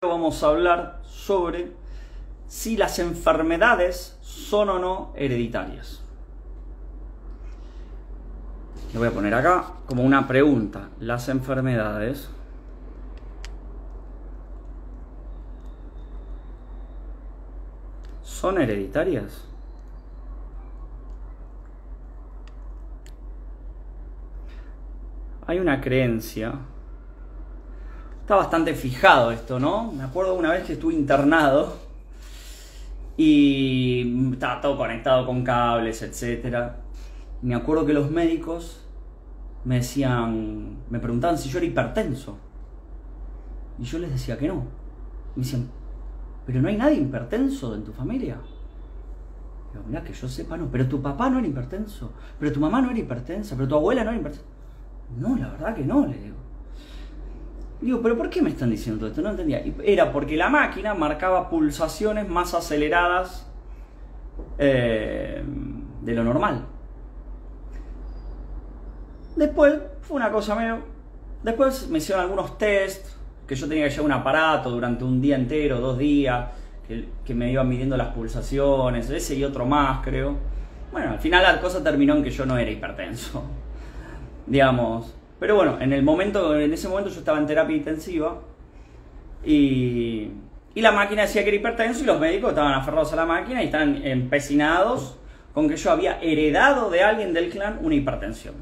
Vamos a hablar sobre si las enfermedades son o no hereditarias. Lo voy a poner acá como una pregunta. ¿Las enfermedades son hereditarias? Hay una creencia. Está bastante fijado esto, ¿no? Me acuerdo una vez que estuve internado y estaba todo conectado con cables, etc. Me acuerdo que los médicos me preguntaban si yo era hipertenso. Y yo les decía que no. Me decían, ¿pero no hay nadie hipertenso en tu familia? Digo, mirá, que yo sepa, no. Pero tu papá no era hipertenso. Pero tu mamá no era hipertensa. Pero tu abuela no era hipertensa. No, la verdad que no, le digo. Digo, ¿pero por qué me están diciendo todo esto? No entendía. Era porque la máquina marcaba pulsaciones más aceleradas de lo normal. Después, fue una cosa medio... Después me hicieron algunos test, que yo tenía que llevar un aparato durante un día entero, 2 días, que me iban midiendo las pulsaciones, ese y otro más, creo. Bueno, al final la cosa terminó en que yo no era hipertenso, digamos... Pero bueno, en ese momento yo estaba en terapia intensiva y la máquina decía que era hipertenso y los médicos estaban aferrados a la máquina y estaban empecinados con que yo había heredado de alguien del clan una hipertensión.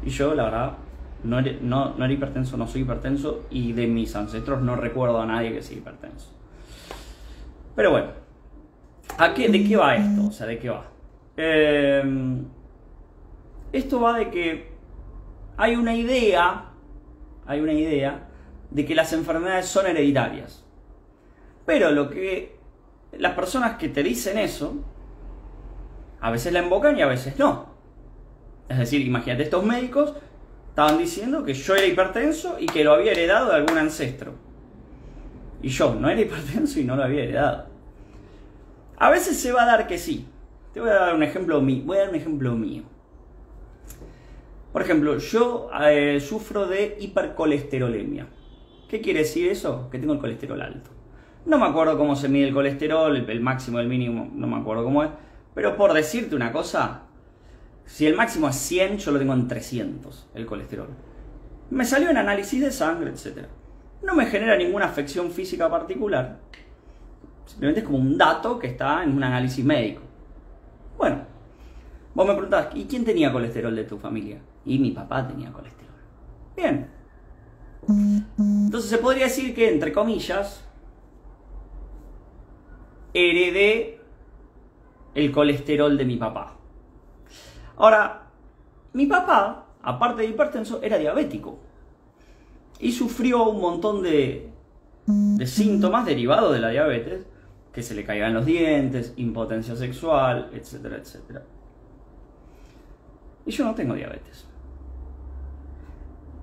Y yo, la verdad, no era hipertenso, no soy hipertenso y de mis ancestros no recuerdo a nadie que sea hipertenso. Pero bueno, ¿de qué va esto? O sea, ¿de qué va? Esto va de que hay una idea de que las enfermedades son hereditarias. Pero las personas que te dicen eso, a veces la invocan y a veces no. Es decir, imagínate, estos médicos estaban diciendo que yo era hipertenso y que lo había heredado de algún ancestro. Y yo no era hipertenso y no lo había heredado. A veces se va a dar que sí. Te voy a dar un ejemplo mío. Por ejemplo, yo sufro de hipercolesterolemia. ¿Qué quiere decir eso? Que tengo el colesterol alto. No me acuerdo cómo se mide el colesterol, el máximo, el mínimo, no me acuerdo cómo es. Pero por decirte una cosa, si el máximo es 100, yo lo tengo en 300, el colesterol. Me salió en análisis de sangre, etc. No me genera ninguna afección física particular. Simplemente es como un dato que está en un análisis médico. Bueno, vos me preguntás, ¿y quién tenía colesterol de tu familia? Y mi papá tenía colesterol. Bien. Entonces se podría decir que, entre comillas, heredé el colesterol de mi papá. Ahora, mi papá, aparte de hipertenso, era diabético. Y sufrió un montón de síntomas derivados de la diabetes, que se le caían los dientes, impotencia sexual, etcétera, etcétera. Y yo no tengo diabetes.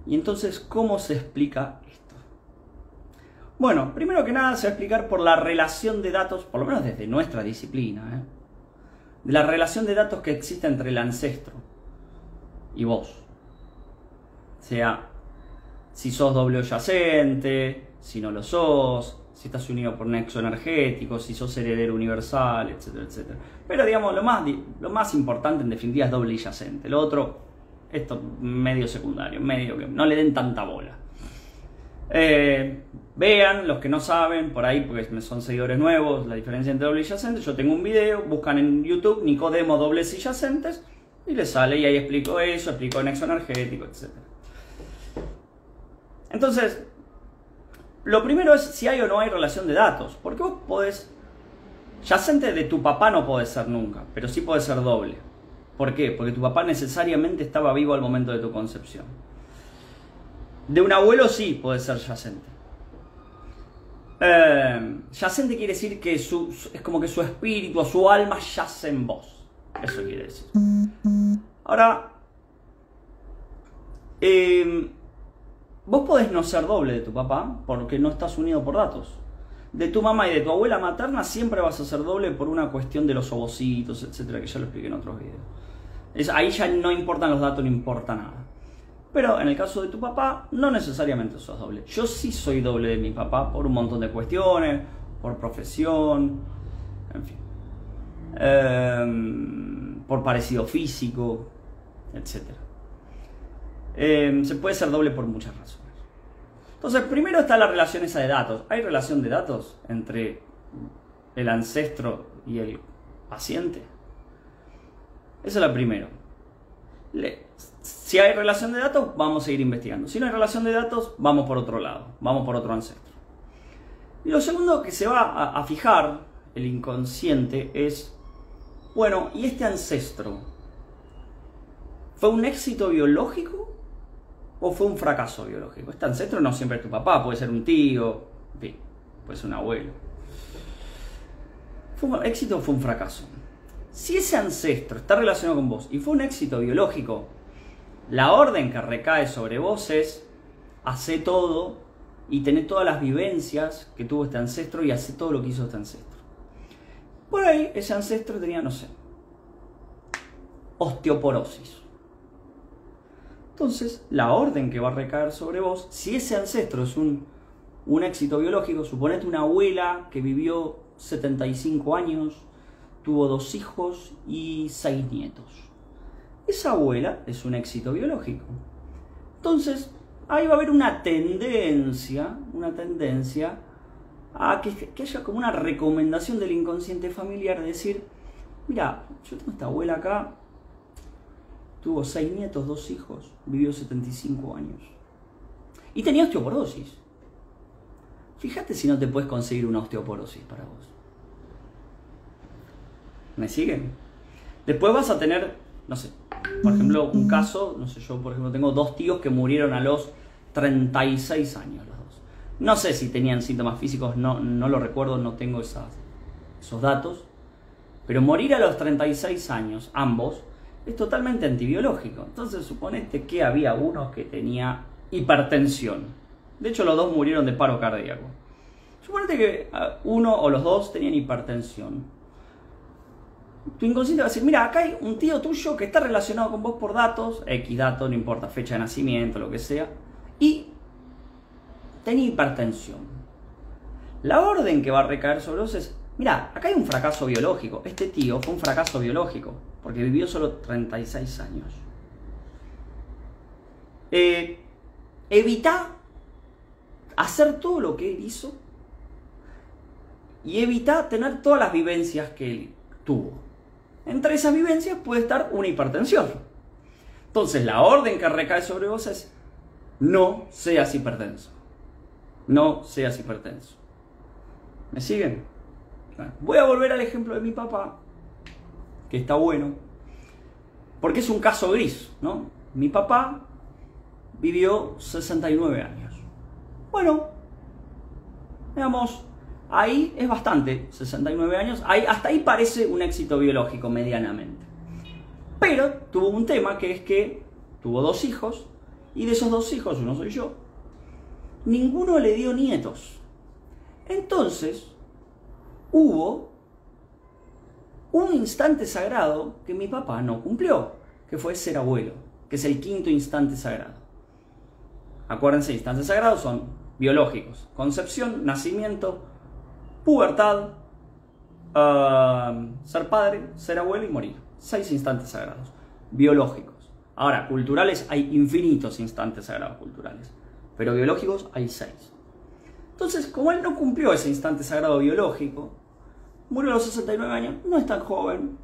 Y entonces, ¿cómo se explica esto? Bueno, primero que nada se va a explicar por la relación de datos, por lo menos desde nuestra disciplina, de la relación de datos que existe entre el ancestro y vos. O sea, si sos doble o yacente, si no lo sos, si estás unido por nexo energético, si sos heredero universal, etcétera, etcétera. Pero digamos, lo más importante en definitiva es doble y yacente. Lo otro, esto medio secundario, medio que no le den tanta bola. Vean, los que no saben, por ahí, porque son seguidores nuevos, la diferencia entre doble y yacente. Yo tengo un video, buscan en YouTube Nicodemo dobles y yacentes y les sale y ahí explico eso, explico nexo energético, etcétera. Entonces, lo primero es si hay o no hay relación de datos. Porque vos podés... Yacente de tu papá no podés ser nunca, pero sí podés ser doble. ¿Por qué? Porque tu papá necesariamente estaba vivo al momento de tu concepción. De un abuelo sí podés ser yacente. Yacente quiere decir que es como que su espíritu o su alma yace en vos. Eso quiere decir. Ahora... vos podés no ser doble de tu papá porque no estás unido por datos. De tu mamá y de tu abuela materna siempre vas a ser doble por una cuestión de los ovocitos, etcétera, que ya lo expliqué en otros videos. Ahí ya no importan los datos, no importa nada. Pero en el caso de tu papá, no necesariamente sos doble. Yo sí soy doble de mi papá por un montón de cuestiones, por profesión, en fin. Por parecido físico, etc. Se puede ser doble por muchas razones. Entonces, primero está la relación esa de datos. ¿Hay relación de datos entre el ancestro y el paciente? Eso es lo primero. Si hay relación de datos, vamos a seguir investigando. Si no hay relación de datos, vamos por otro lado, vamos por otro ancestro. Y lo segundo que se va a fijar el inconsciente es, bueno, ¿y este ancestro fue un éxito biológico o fue un fracaso biológico? Este ancestro no siempre es tu papá, puede ser un tío, en fin, puede ser un abuelo. ¿Fue un éxito o fue un fracaso? Si ese ancestro está relacionado con vos y fue un éxito biológico, la orden que recae sobre vos es: hacé todo y tené todas las vivencias que tuvo este ancestro y hacé todo lo que hizo este ancestro. Por ahí ese ancestro tenía, no sé, osteoporosis. Entonces, la orden que va a recaer sobre vos, si ese ancestro es un éxito biológico, suponete una abuela que vivió 75 años, tuvo 2 hijos y 6 nietos. Esa abuela es un éxito biológico. Entonces, ahí va a haber una tendencia a que haya como una recomendación del inconsciente familiar de decir: mira, yo tengo esta abuela acá, tuvo 6 nietos, 2 hijos, vivió 75 años. Y tenía osteoporosis. Fíjate si no te puedes conseguir una osteoporosis para vos. ¿Me siguen? Después vas a tener, no sé, por ejemplo, un caso, no sé, yo por ejemplo tengo 2 tíos que murieron a los 36 años los dos. No sé si tenían síntomas físicos, no lo recuerdo, no tengo esos datos. Pero morir a los 36 años, ambos, es totalmente antibiológico. Entonces suponete que había uno que tenía hipertensión. De hecho los dos murieron de paro cardíaco. Suponete que uno o los dos tenían hipertensión. Tu inconsciente va a decir: mira, acá hay un tío tuyo que está relacionado con vos por datos, X datos, no importa, fecha de nacimiento, lo que sea, y tenía hipertensión. La orden que va a recaer sobre vos es: mira, acá hay un fracaso biológico. Este tío fue un fracaso biológico, porque vivió solo 36 años. Evita hacer todo lo que él hizo y evita tener todas las vivencias que él tuvo. Entre esas vivencias puede estar una hipertensión. Entonces la orden que recae sobre vos es: no seas hipertenso. No seas hipertenso. ¿Me siguen? Voy a volver al ejemplo de mi papá, que está bueno, porque es un caso gris, ¿no? Mi papá vivió 69 años. Bueno, veamos. Ahí es bastante, 69 años, hasta ahí parece un éxito biológico medianamente. Pero tuvo un tema, que es que tuvo 2 hijos, y de esos 2 hijos, uno soy yo, ninguno le dio nietos. Entonces, hubo un instante sagrado que mi papá no cumplió, que fue ser abuelo, que es el 5.º instante sagrado. Acuérdense, instantes sagrados son biológicos: concepción, nacimiento, pubertad, ser padre, ser abuelo y morir. 6 instantes sagrados biológicos. Ahora, culturales hay infinitos instantes sagrados culturales, pero biológicos hay 6. Entonces, como él no cumplió ese instante sagrado biológico, murió a los 69 años, no es tan joven,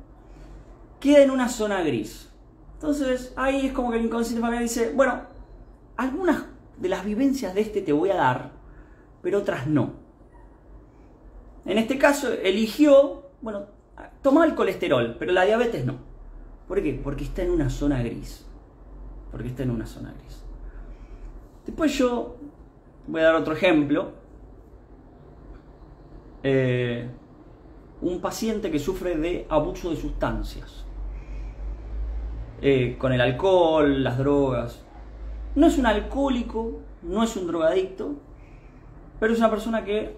queda en una zona gris. Entonces, ahí es como que el inconsciente familiar dice: bueno, algunas de las vivencias de este te voy a dar, pero otras no. En este caso eligió, bueno, tomar el colesterol, pero la diabetes no. ¿Por qué? Porque está en una zona gris. Después yo voy a dar otro ejemplo. Un paciente que sufre de abuso de sustancias. Con el alcohol, las drogas. No es un alcohólico, no es un drogadicto, pero es una persona que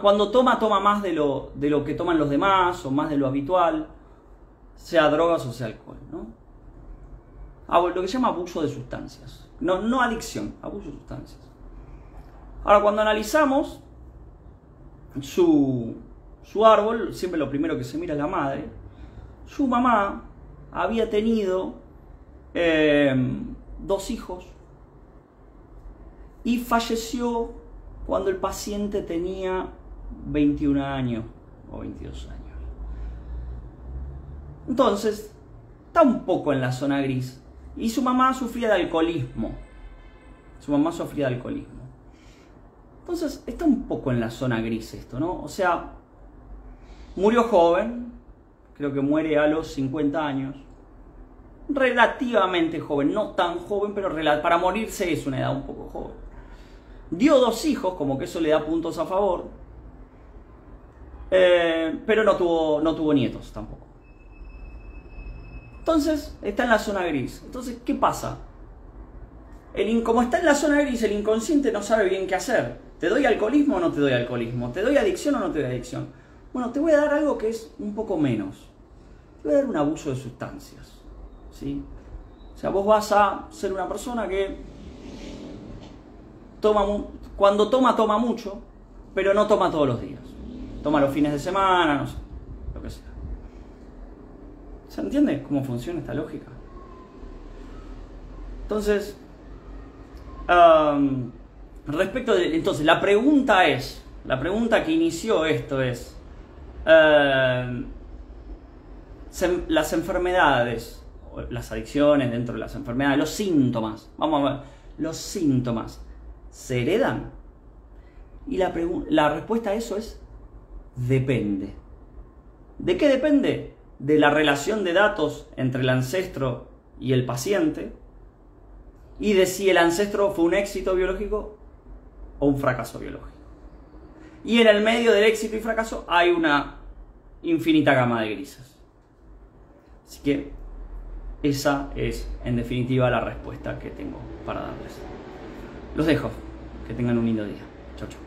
cuando toma más de lo que toman los demás, o más de lo habitual, sea drogas o sea alcohol, ¿no? lo que se llama abuso de sustancias. No adicción, abuso de sustancias. Ahora, cuando analizamos su árbol, siempre lo primero que se mira es la madre. Su mamá había tenido 2 hijos y falleció cuando el paciente tenía 21 años o 22 años. Entonces, está un poco en la zona gris. Y su mamá sufría de alcoholismo. Entonces, está un poco en la zona gris esto, ¿no? O sea, murió joven, creo que muere a los 50 años. Relativamente joven, no tan joven, pero para morirse es una edad un poco joven. Dio 2 hijos, como que eso le da puntos a favor. Pero no tuvo nietos tampoco. Entonces, está en la zona gris. Entonces, ¿qué pasa? Como está en la zona gris, el inconsciente no sabe bien qué hacer. ¿Te doy alcoholismo o no te doy alcoholismo? ¿Te doy adicción o no te doy adicción? Bueno, te voy a dar algo que es un poco menos. Te voy a dar un abuso de sustancias, ¿sí? O sea, vos vas a ser una persona que cuando toma mucho, pero no toma todos los días. Toma los fines de semana, no sé, lo que sea. ¿Se entiende cómo funciona esta lógica? Entonces, entonces la pregunta que inició esto es, las enfermedades, o las adicciones dentro de las enfermedades, los síntomas, vamos a ver, los síntomas, ¿se heredan? Y la respuesta a eso es, depende. ¿De qué depende? De la relación de datos entre el ancestro y el paciente, y de si el ancestro fue un éxito biológico o un fracaso biológico. Y en el medio del éxito y fracaso hay una infinita gama de grises. Así que esa es, en definitiva, la respuesta que tengo para darles. Los dejo. Que tengan un lindo día. Chau, chau.